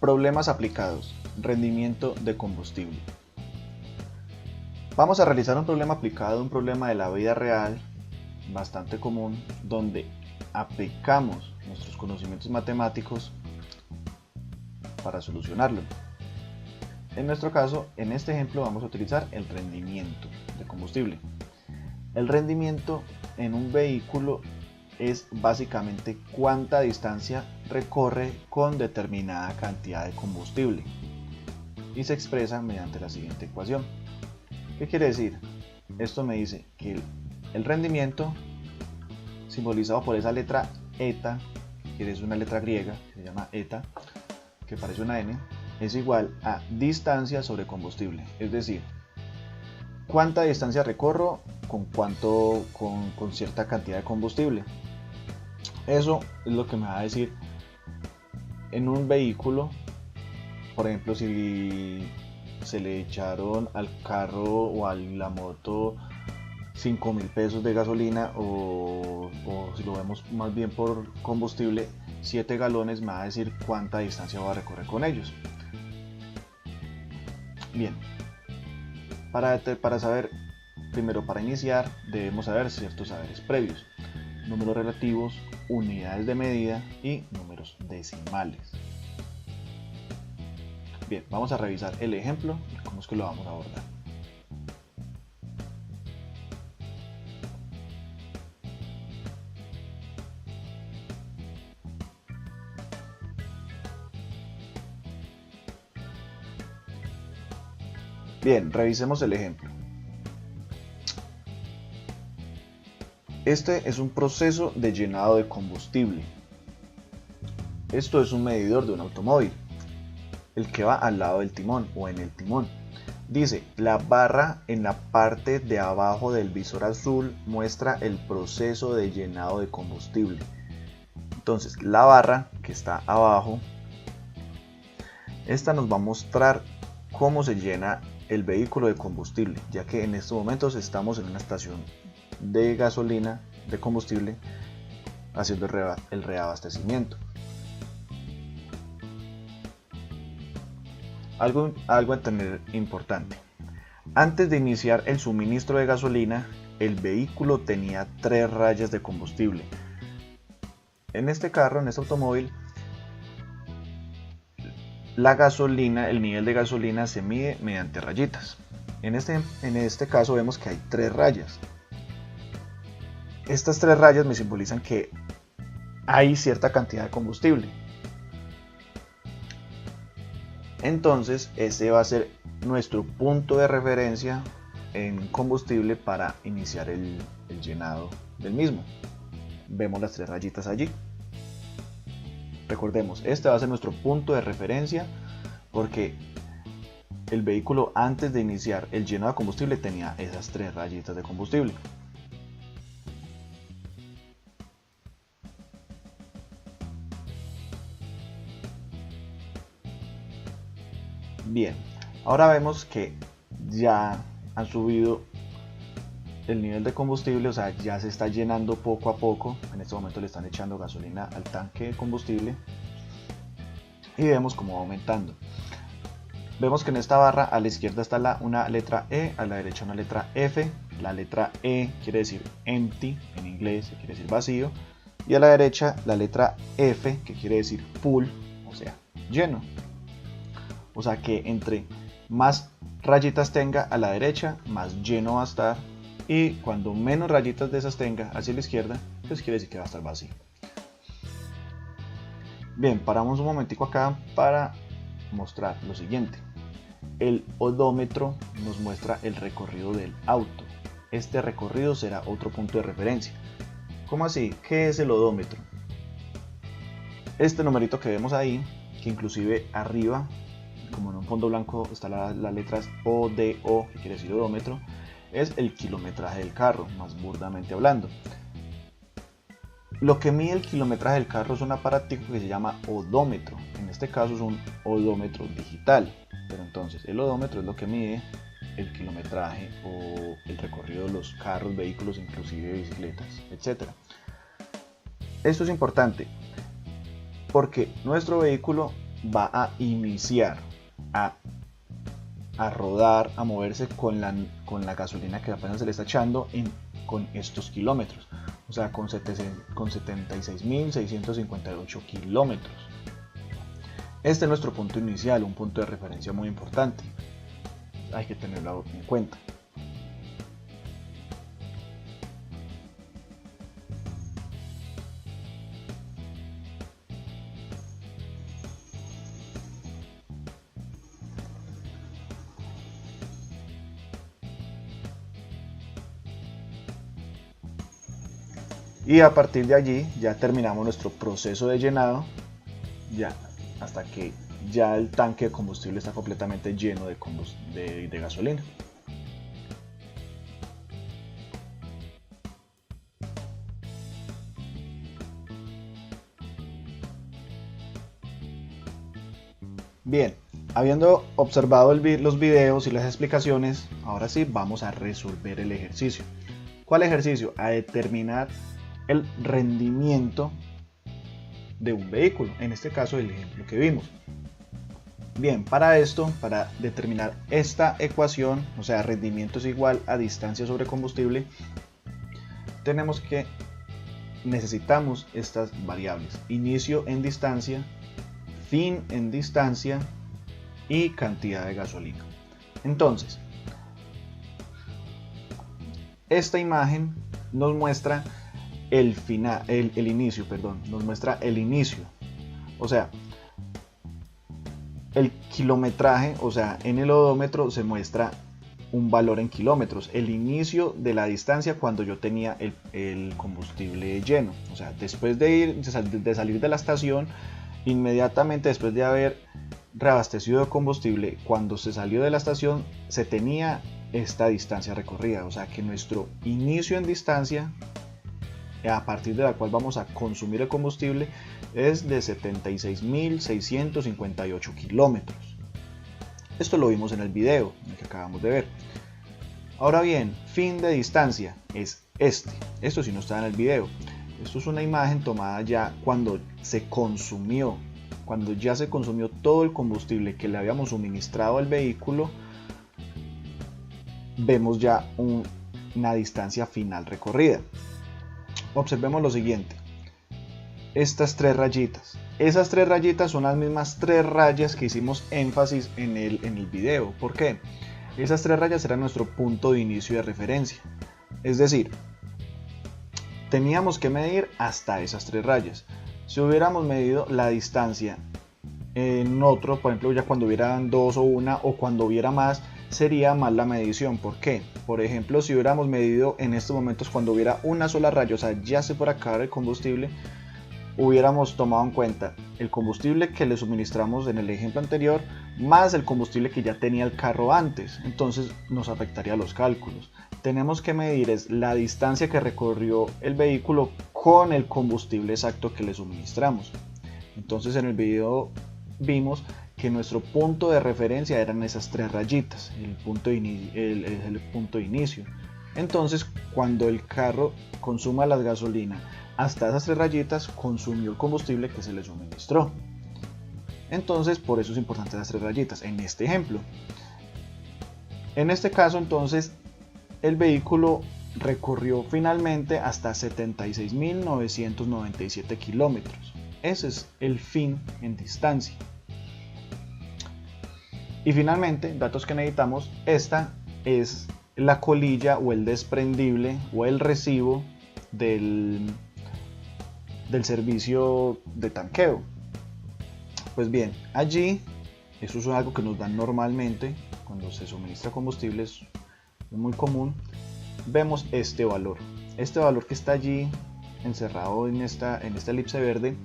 Problemas aplicados. Rendimiento de combustible. Vamos a realizar un problema aplicado, un problema de la vida real, bastante común, donde aplicamos nuestros conocimientos matemáticos para solucionarlo. En nuestro caso, en este ejemplo vamos a utilizar el rendimiento de combustible. El rendimiento en un vehículo es básicamente cuánta distancia recorre con determinada cantidad de combustible y se expresa mediante la siguiente ecuación. ¿Qué quiere decir? Esto me dice que el rendimiento, simbolizado por esa letra eta, que es una letra griega, se llama eta, que parece una n, es igual a distancia sobre combustible, es decir, cuánta distancia recorro con cierta cantidad de combustible. Eso es lo que me va a decir en un vehículo. Por ejemplo, si se le echaron al carro o a la moto 5.000 pesos de gasolina o si lo vemos más bien por combustible, 7 galones, me va a decir cuánta distancia va a recorrer con ellos. Bien, para saber, primero para iniciar debemos saber ciertos saberes previos: números relativos, unidades de medida y números decimales. Bien, vamos a revisar el ejemplo y cómo es que lo vamos a abordar. Bien, revisemos el ejemplo. Este es un proceso de llenado de combustible. Esto es un medidor de un automóvil, el que va al lado del timón o en el timón. Dice, la barra en la parte de abajo del visor azul muestra el proceso de llenado de combustible. Entonces, la barra que está abajo, esta nos va a mostrar cómo se llena el vehículo de combustible, ya que en estos momentos estamos en una estación de gasolina, de combustible, haciendo el reabastecimiento. Algo a tener importante: antes de iniciar el suministro de gasolina, el vehículo tenía 3 rayas de combustible. En este carro, en este automóvil, la gasolina, el nivel de gasolina se mide mediante rayitas. En este caso vemos que hay 3 rayas. Estas 3 rayas me simbolizan que hay cierta cantidad de combustible. Entonces, ese va a ser nuestro punto de referencia en combustible para iniciar el llenado del mismo. Vemos las 3 rayitas allí. Recordemos, este va a ser nuestro punto de referencia porque el vehículo, antes de iniciar el llenado de combustible, tenía esas 3 rayitas de combustible. Bien, ahora vemos que ya han subido el nivel de combustible, o sea, ya se está llenando poco a poco. En este momento le están echando gasolina al tanque de combustible y vemos cómo va aumentando. Vemos que en esta barra a la izquierda está una letra E, a la derecha una letra F. La letra E quiere decir empty en inglés, que quiere decir vacío, y a la derecha la letra F, que quiere decir full, o sea, lleno. O sea que entre más rayitas tenga a la derecha, más lleno va a estar, y cuando menos rayitas de esas tenga hacia la izquierda, pues quiere decir que va a estar vacío. Bien, paramos un momentico acá para mostrar lo siguiente. El odómetro nos muestra el recorrido del auto. Este recorrido será otro punto de referencia. ¿Cómo así? ¿Qué es el odómetro? Este numerito que vemos ahí, que inclusive arriba, como en un fondo blanco, está las letras ODO, que quiere decir odómetro, es el kilometraje del carro, más burdamente hablando. Lo que mide el kilometraje del carro es un aparatico que se llama odómetro. En este caso es un odómetro digital. Pero entonces el odómetro es lo que mide el kilometraje o el recorrido de los carros, vehículos, inclusive bicicletas, etc. Esto es importante porque nuestro vehículo va a iniciar a rodar, a moverse con la gasolina que apenas se le está echando con estos kilómetros, o sea, con 76.658 kilómetros. Este es nuestro punto inicial, un punto de referencia muy importante, hay que tenerlo en cuenta. Y a partir de allí ya terminamos nuestro proceso de llenado, ya hasta que ya el tanque de combustible está completamente lleno de gasolina. Bien, habiendo observado los videos y las explicaciones, ahora sí vamos a resolver el ejercicio. ¿Cuál ejercicio? A determinar el rendimiento de un vehículo, en este caso el ejemplo que vimos. Bien, para esto, para determinar esta ecuación, o sea, rendimiento es igual a distancia sobre combustible, necesitamos estas variables: inicio en distancia, fin en distancia y cantidad de gasolina. Entonces, esta imagen nos muestra el inicio, nos muestra el inicio, o sea, el kilometraje, o sea, en el odómetro se muestra un valor en kilómetros, el inicio de la distancia cuando yo tenía el combustible lleno, o sea, después de salir de la estación, inmediatamente después de haber reabastecido de combustible, cuando se salió de la estación se tenía esta distancia recorrida, o sea que nuestro inicio en distancia a partir de la cual vamos a consumir el combustible es de 76.658 kilómetros. Esto lo vimos en el video que acabamos de ver. Ahora bien, fin de distancia es esto sí no está en el video. Esto es una imagen tomada ya cuando ya se consumió todo el combustible que le habíamos suministrado al vehículo. Vemos ya una distancia final recorrida. Observemos lo siguiente: estas tres rayitas, esas tres rayitas son las mismas tres rayas que hicimos énfasis en el video. ¿Por qué? Esas tres rayas eran nuestro punto de inicio de referencia, es decir, teníamos que medir hasta esas tres rayas. Si hubiéramos medido la distancia en otro, por ejemplo, ya cuando hubieran dos o una, o cuando hubiera más, sería mal la medición. ¿Por qué? Por ejemplo, si hubiéramos medido en estos momentos cuando hubiera una sola raya, o sea, ya se fuera a acabar el combustible, hubiéramos tomado en cuenta el combustible que le suministramos en el ejemplo anterior, más el combustible que ya tenía el carro antes, entonces nos afectaría los cálculos. Tenemos que medir la distancia que recorrió el vehículo con el combustible exacto que le suministramos. Entonces en el video vimos que nuestro punto de referencia eran esas tres rayitas, el punto de inicio. Entonces, cuando el carro consuma la gasolina hasta esas tres rayitas, consumió el combustible que se le suministró. Entonces, por eso es importante las tres rayitas en este ejemplo. En este caso, entonces, el vehículo recorrió finalmente hasta 76.997 kilómetros. Ese es el fin en distancia. Y finalmente, datos que necesitamos, esta es la colilla o el desprendible o el recibo del servicio de tanqueo. Pues bien, allí, eso es algo que nos dan normalmente cuando se suministra combustible, es muy común. Vemos este valor que está allí encerrado en esta elipse verde,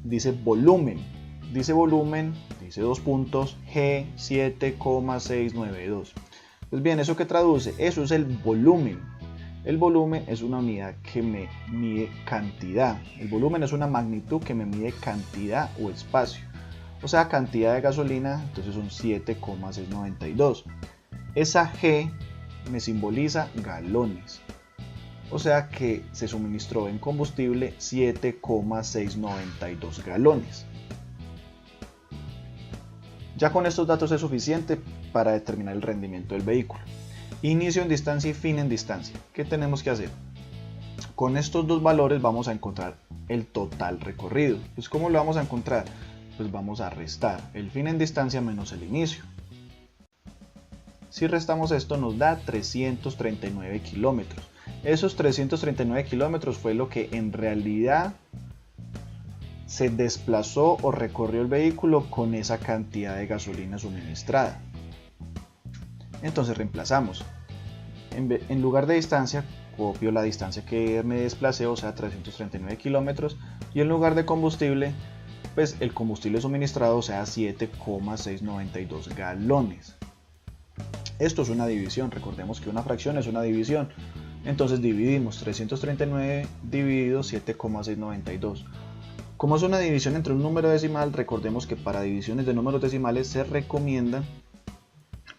dice volumen, dice 2 puntos G7,692. Pues bien, ¿eso qué traduce? Eso es el volumen. El volumen es una unidad que me mide cantidad. El volumen es una magnitud que me mide cantidad o espacio. O sea, cantidad de gasolina, entonces son 7,692. Esa G me simboliza galones. O sea que se suministró en combustible 7,692 galones. Ya con estos datos es suficiente para determinar el rendimiento del vehículo. Inicio en distancia y fin en distancia. ¿Qué tenemos que hacer? Con estos dos valores vamos a encontrar el total recorrido. Pues ¿cómo lo vamos a encontrar? Pues vamos a restar el fin en distancia menos el inicio. Si restamos esto nos da 339 kilómetros. Esos 339 kilómetros fue lo que en realidad se desplazó o recorrió el vehículo con esa cantidad de gasolina suministrada. Entonces reemplazamos. En lugar de distancia, copio la distancia que me desplacé, o sea 339 kilómetros, y en lugar de combustible, pues el combustible suministrado, o sea 7,692 galones. Esto es una división, recordemos que una fracción es una división. Entonces dividimos 339 dividido 7,692. Como es una división entre un número decimal, recordemos que para divisiones de números decimales se recomienda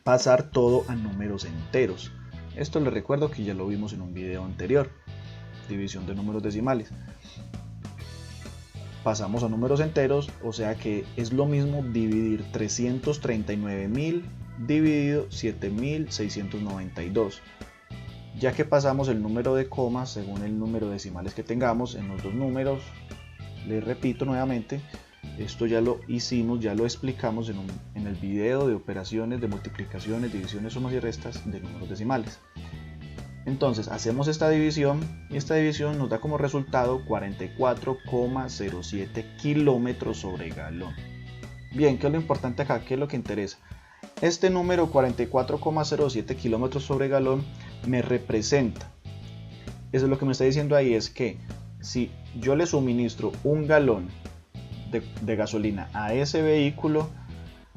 pasar todo a números enteros. Esto les recuerdo que ya lo vimos en un video anterior, división de números decimales. Pasamos a números enteros, o sea que es lo mismo dividir 339.000 dividido 7.692. Ya que pasamos el número de comas según el número de decimales que tengamos en los dos números, les repito nuevamente, esto ya lo hicimos, ya lo explicamos en el video de operaciones de multiplicaciones, divisiones, sumas y restas de números decimales. Entonces hacemos esta división y esta división nos da como resultado 44,07 kilómetros sobre galón. Bien, ¿qué es lo importante acá? ¿Qué es lo que interesa? Este número 44,07 kilómetros sobre galón me representa. Eso es lo que me está diciendo ahí, es que si yo le suministro un galón de gasolina a ese vehículo,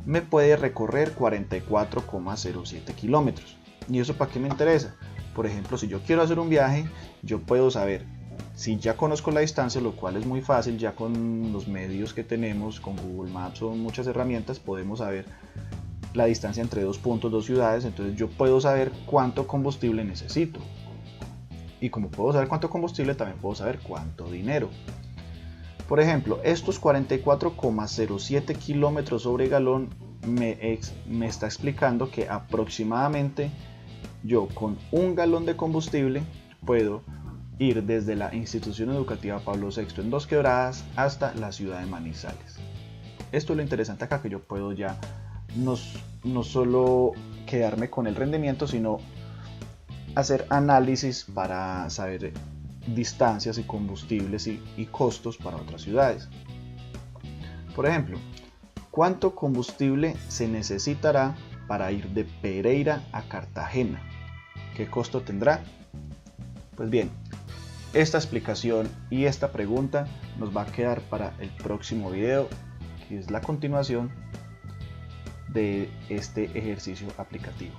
me puede recorrer 44,07 kilómetros. ¿Y eso para qué me interesa? Por ejemplo, si yo quiero hacer un viaje, yo puedo saber, si ya conozco la distancia, lo cual es muy fácil, ya con los medios que tenemos, con Google Maps o muchas herramientas, podemos saber la distancia entre dos puntos, dos ciudades. Entonces yo puedo saber cuánto combustible necesito. Y como puedo saber cuánto combustible, también puedo saber cuánto dinero. Por ejemplo, estos 44,07 kilómetros sobre galón me está explicando que aproximadamente yo con un galón de combustible puedo ir desde la institución educativa Pablo VI en Dos Quebradas hasta la ciudad de Manizales. Esto es lo interesante acá, que yo puedo ya no solo quedarme con el rendimiento, sino hacer análisis para saber distancias y combustibles y costos para otras ciudades. Por ejemplo, ¿cuánto combustible se necesitará para ir de Pereira a Cartagena? ¿Qué costo tendrá? Pues bien, esta explicación y esta pregunta nos va a quedar para el próximo video, que es la continuación de este ejercicio aplicativo.